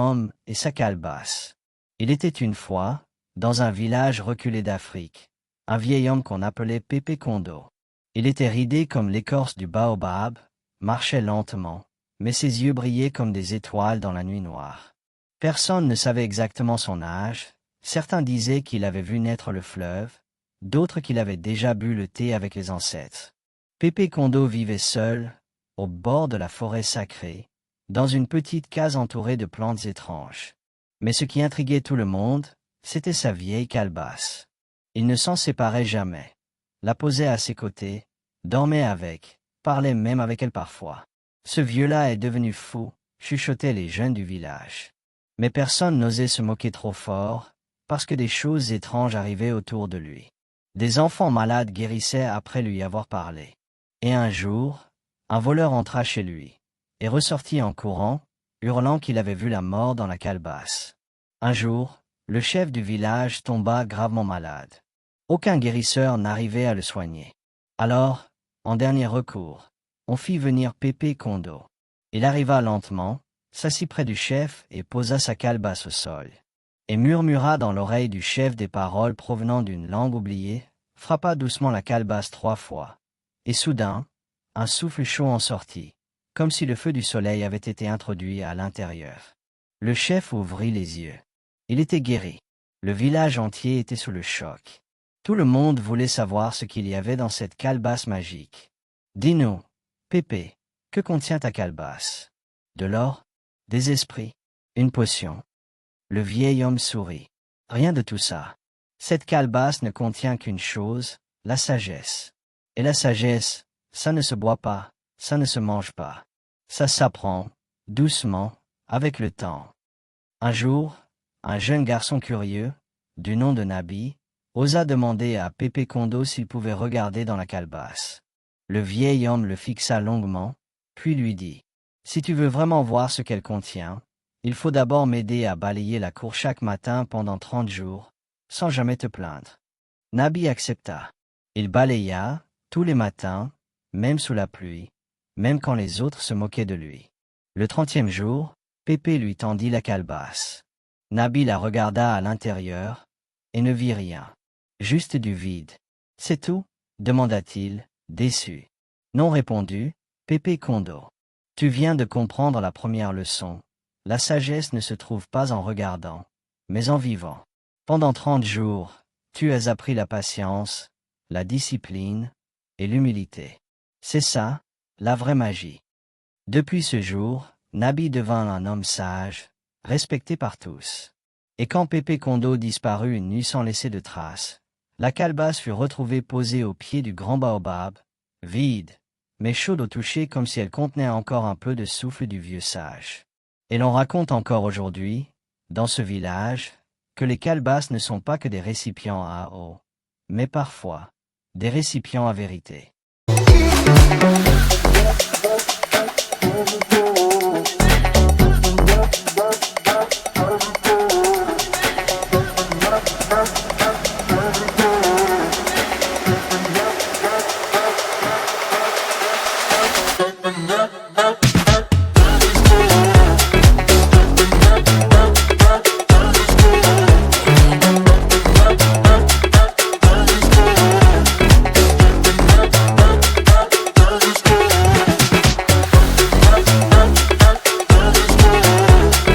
homme et sa calebasse. Il était une fois, dans un village reculé d'Afrique, un vieil homme qu'on appelait Pépé Kondo. Il était ridé comme l'écorce du baobab, marchait lentement, mais ses yeux brillaient comme des étoiles dans la nuit noire. Personne ne savait exactement son âge, certains disaient qu'il avait vu naître le fleuve, d'autres qu'il avait déjà bu le thé avec les ancêtres. Pépé Kondo vivait seul, au bord de la forêt sacrée, dans une petite case entourée de plantes étranges. Mais ce qui intriguait tout le monde, c'était sa vieille calebasse. Il ne s'en séparait jamais, la posait à ses côtés, dormait avec, parlait même avec elle parfois. Ce vieux-là est devenu fou, chuchotaient les jeunes du village. Mais personne n'osait se moquer trop fort, parce que des choses étranges arrivaient autour de lui. Des enfants malades guérissaient après lui avoir parlé. Et un jour, un voleur entra chez lui, et ressortit en courant, hurlant qu'il avait vu la mort dans la calebasse. Un jour, le chef du village tomba gravement malade. Aucun guérisseur n'arrivait à le soigner. Alors, en dernier recours, on fit venir Pépé Kondo. Il arriva lentement, s'assit près du chef et posa sa calebasse au sol, et murmura dans l'oreille du chef des paroles provenant d'une langue oubliée, frappa doucement la calebasse 3 fois, et soudain, un souffle chaud en sortit, comme si le feu du soleil avait été introduit à l'intérieur. Le chef ouvrit les yeux. Il était guéri. Le village entier était sous le choc. Tout le monde voulait savoir ce qu'il y avait dans cette calebasse magique. « Dis-nous, Pépé, que contient ta calebasse? De l'or? Des esprits? Une potion ?» Le vieil homme sourit. « Rien de tout ça. Cette calebasse ne contient qu'une chose, la sagesse. Et la sagesse, ça ne se boit pas, ça ne se mange pas. Ça s'apprend, doucement, avec le temps. » Un jour, un jeune garçon curieux, du nom de Nabi, osa demander à Pépé Kondo s'il pouvait regarder dans la calebasse. Le vieil homme le fixa longuement, puis lui dit « Si tu veux vraiment voir ce qu'elle contient, il faut d'abord m'aider à balayer la cour chaque matin pendant 30 jours, sans jamais te plaindre. » Nabi accepta. Il balaya, tous les matins, même sous la pluie, même quand les autres se moquaient de lui. Le 30e jour, Pépé lui tendit la calebasse. Nabi la regarda à l'intérieur, et ne vit rien. Juste du vide. « C'est tout ?» demanda-t-il, déçu. « Non répondu, Pépé Kondo. Tu viens de comprendre la première leçon. La sagesse ne se trouve pas en regardant, mais en vivant. Pendant 30 jours, tu as appris la patience, la discipline et l'humilité. C'est ça, la vraie magie. » Depuis ce jour, Nabi devint un homme sage, respecté par tous. Et quand Pépé Kondo disparut une nuit sans laisser de traces, la calebasse fut retrouvée posée au pied du grand baobab, vide, mais chaude au toucher comme si elle contenait encore un peu de souffle du vieux sage. Et l'on raconte encore aujourd'hui, dans ce village, que les calebasses ne sont pas que des récipients à eau, mais parfois, des récipients à vérité. Yeah.